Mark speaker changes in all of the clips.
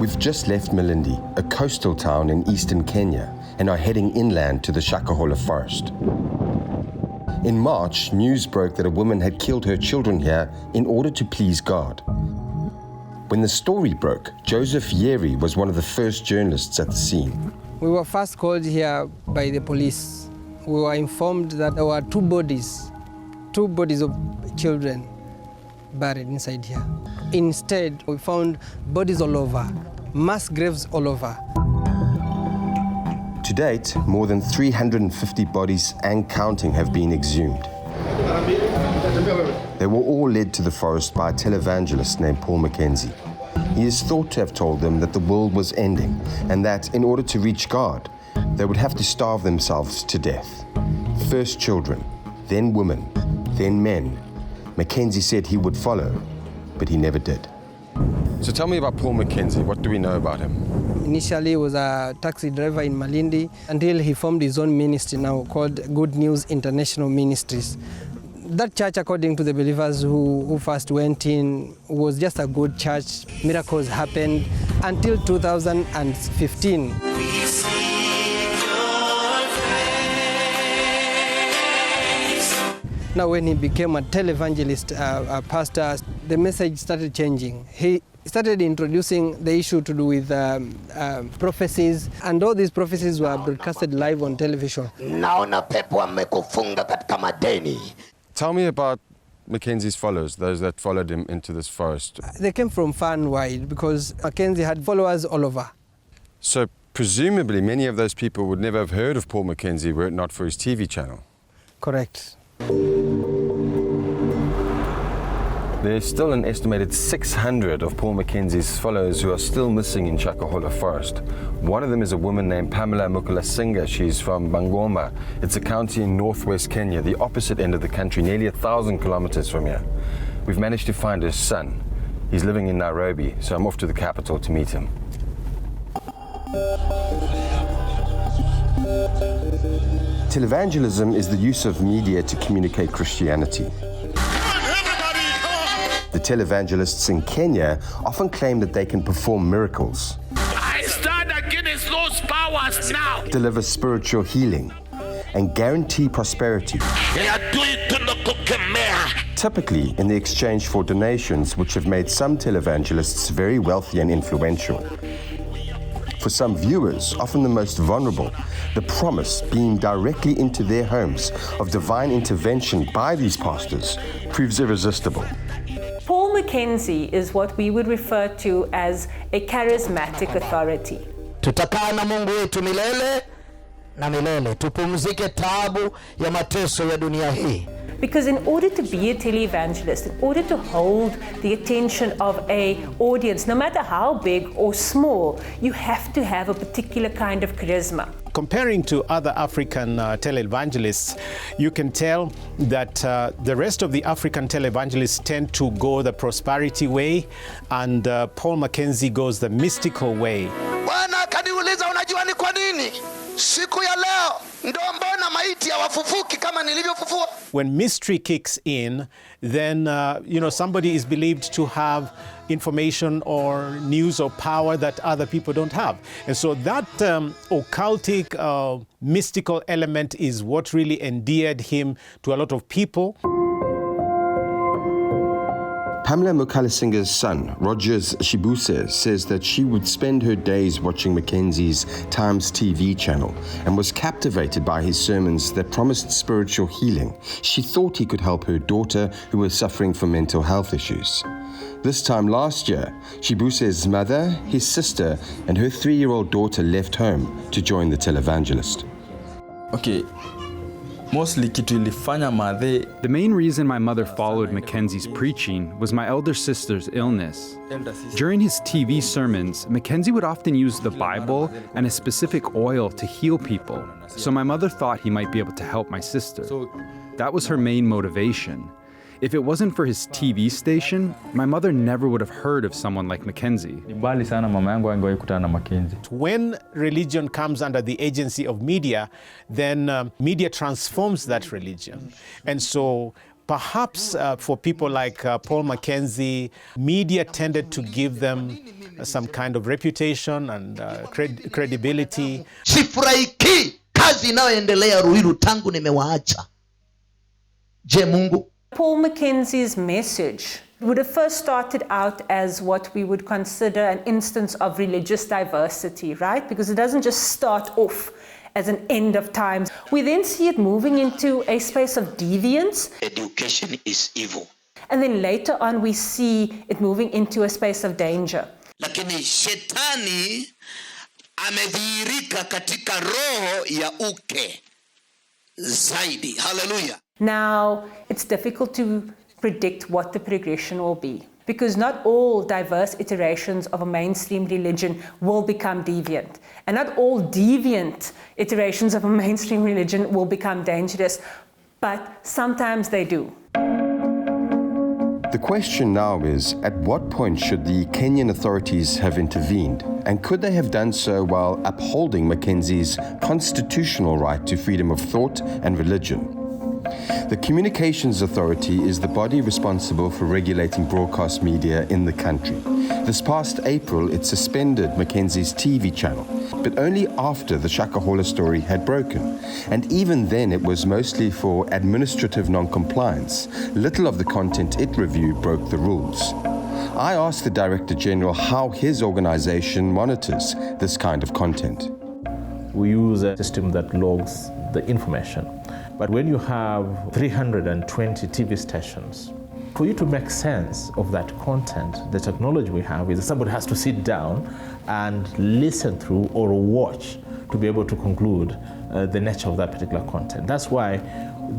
Speaker 1: We've just left Malindi, a coastal town in eastern Kenya, and are heading inland to the Shakahola forest. In March, news broke that a woman had killed her children here in order to please God. When the story broke, Joseph Yeri was one of the first journalists at the scene.
Speaker 2: We were first called here by the police. We were informed that there were two bodies of children buried inside here. Instead, we found bodies all over, mass graves all over.
Speaker 1: To date, more than 350 bodies and counting have been exhumed. They were all led to the forest by a televangelist named Paul Mackenzie. He is thought to have told them that the world was ending and that in order to reach God, they would have to starve themselves to death. First children, then women, then men. Mackenzie said he would follow, but he never did. So tell me about Paul Mackenzie. What do we know about him?
Speaker 2: Initially, he was a taxi driver in Malindi until he formed his own ministry now called Good News International Ministries. That church, according to the believers who first went in, was just a good church. Miracles happened until 2015. Now, when he became a televangelist, a pastor, the message started changing. He started introducing the issue to do with prophecies, and all these prophecies were broadcasted live on television.
Speaker 1: Tell me about Mackenzie's followers, those that followed him into this forest.
Speaker 2: They came from far and wide because Mackenzie had followers all over.
Speaker 1: So presumably many of those people would never have heard of Paul Mackenzie were it not for his TV channel.
Speaker 2: Correct.
Speaker 1: There's still an estimated 600 of Paul Mackenzie's followers who are still missing in Shakahola Forest. One of them is a woman named Pamela Mukulasinga. She's from Bungoma. It's a county in northwest Kenya, the opposite end of the country, nearly 1,000 kilometers from here. We've managed to find her son. He's living in Nairobi, so I'm off to the capital to meet him. Televangelism is the use of media to communicate Christianity. The televangelists in Kenya often claim that they can perform miracles.
Speaker 3: I stand against those powers now.
Speaker 1: Deliver spiritual healing and guarantee prosperity. Typically in the exchange for donations, which have made some televangelists very wealthy and influential. For some viewers, often the most vulnerable, the promise beamed directly into their homes of divine intervention by these pastors proves irresistible.
Speaker 4: Paul Mackenzie is what we would refer to as a charismatic authority.
Speaker 5: Tutakaa na Mungu wetu milele na milele. Tupumzike taabu ya mateso ya dunia hii.
Speaker 4: Because in order to be a televangelist, in order to hold the attention of an audience, no matter how big or small, you have to have a particular kind of charisma.
Speaker 6: Comparing to other African televangelists, you can tell that the rest of the African televangelists tend to go the prosperity way, and Paul Mackenzie goes the mystical way.
Speaker 5: Bwana kaniuliza, unajua ni kwa nini siku ya leo ndo mbona maiti hawafufuki kama nilivyofufua?
Speaker 6: When mystery kicks in, then somebody is believed to have information or news or power that other people don't have. And so that occultic, mystical element is what really endeared him to a lot of people.
Speaker 1: Pamela Mukalasinga's son, Rogers Shibuse, says that she would spend her days watching Mackenzie's Times TV channel and was captivated by his sermons that promised spiritual healing. She thought he could help her daughter, who was suffering from mental health issues. This time last year, Shibuse's mother, his sister, and her 3-year-old daughter left home to join the televangelist.
Speaker 7: Okay.
Speaker 8: The main reason my mother followed Mackenzie's preaching was my elder sister's illness. During his TV sermons, Mackenzie would often use the Bible and a specific oil to heal people, so my mother thought he might be able to help my sister. That was her main motivation. If it wasn't for his TV station, my mother never would have heard of someone like Mackenzie.
Speaker 6: When religion comes under the agency of media, then media transforms that religion. And so perhaps for people like Paul Mackenzie, media tended to give them some kind of reputation and credibility.
Speaker 5: Sifurahiki kazi inayoendelea Ruiru tangu nimewaacha. Je, Mungu?
Speaker 4: Paul Mackenzie's message would have first started out as what we would consider an instance of religious diversity, right? Because it doesn't just start off as an end of times. We then see it moving into a space of deviance.
Speaker 5: Education is evil.
Speaker 4: And then later on we see it moving into a space of danger.
Speaker 5: Lakini shetani amedhihirika katika roho ya uke zaidi. Hallelujah.
Speaker 4: Now, it's difficult to predict what the progression will be, because not all diverse iterations of a mainstream religion will become deviant, and not all deviant iterations of a mainstream religion will become dangerous, but sometimes they do.
Speaker 1: The question now is, at what point should the Kenyan authorities have intervened? And could they have done so while upholding Mackenzie's constitutional right to freedom of thought and religion? The Communications Authority is the body responsible for regulating broadcast media in the country. This past April, it suspended Mackenzie's TV channel, but only after the Shakahola story had broken. And even then, it was mostly for administrative non-compliance. Little of the content it reviewed broke the rules. I asked the Director General how his organization monitors this kind of content.
Speaker 7: We use a system that logs the information. But when you have 320 TV stations, for you to make sense of that content, the technology we have is that somebody has to sit down and listen through or watch to be able to conclude the nature of that particular content. That's why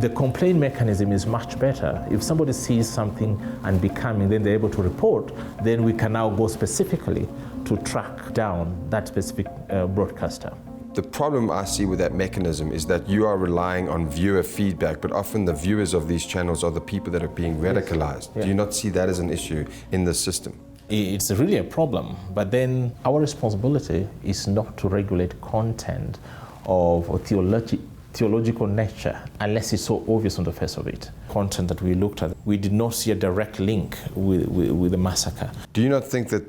Speaker 7: the complaint mechanism is much better. If somebody sees something unbecoming, then they're able to report, then we can now go specifically to track down that specific broadcaster.
Speaker 1: The problem I see with that mechanism is that you are relying on viewer feedback, but often the viewers of these channels are the people that are being radicalized.
Speaker 7: Yeah.
Speaker 1: Do you not see that as an issue in the system?
Speaker 7: It's really a problem, but then our responsibility is not to regulate content of a theological nature unless it's so obvious on the face of it. Content that we looked at, we did not see a direct link with the massacre.
Speaker 1: Do you not think that,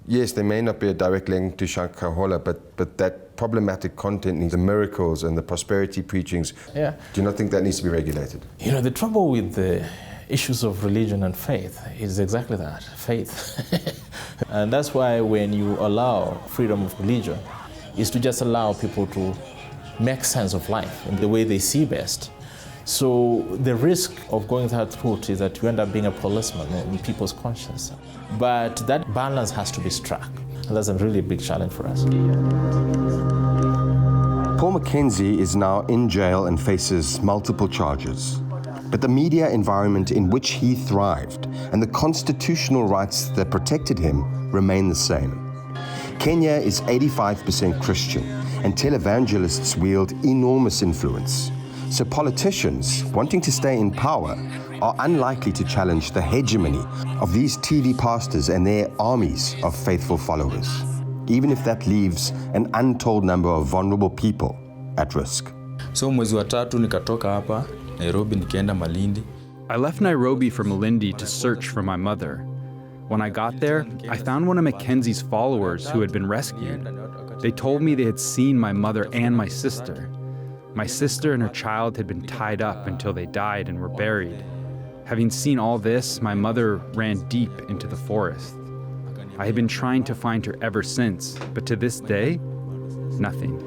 Speaker 1: yes, there may not be a direct link to Shakahola, but that problematic content, the miracles and the prosperity preachings,
Speaker 7: Yeah.
Speaker 1: do you not think that needs to be regulated?
Speaker 7: You know, the trouble with the issues of religion and faith is exactly that, faith. And that's why when you allow freedom of religion, is to just allow people to make sense of life in the way they see best. So the risk of going that route is that you end up being a policeman in people's conscience. But that balance has to be struck. And that's a really big challenge for us.
Speaker 1: Paul Mackenzie is now in jail and faces multiple charges. But the media environment in which he thrived and the constitutional rights that protected him remain the same. Kenya is 85% Christian, and televangelists wield enormous influence. So politicians, wanting to stay in power, are unlikely to challenge the hegemony of these TV pastors and their armies of faithful followers, even if that leaves an untold number of vulnerable people at risk.
Speaker 9: So mwezi wa tatu nikatoka hapa Nairobi nikaenda Malindi.
Speaker 8: I left Nairobi for Malindi to search for my mother. When I got there, I found one of Mackenzie's followers who had been rescued. They told me they had seen my mother and my sister. My sister and her child had been tied up until they died and were buried. Having seen all this, my mother ran deep into the forest. I had been trying to find her ever since, but to this day, nothing.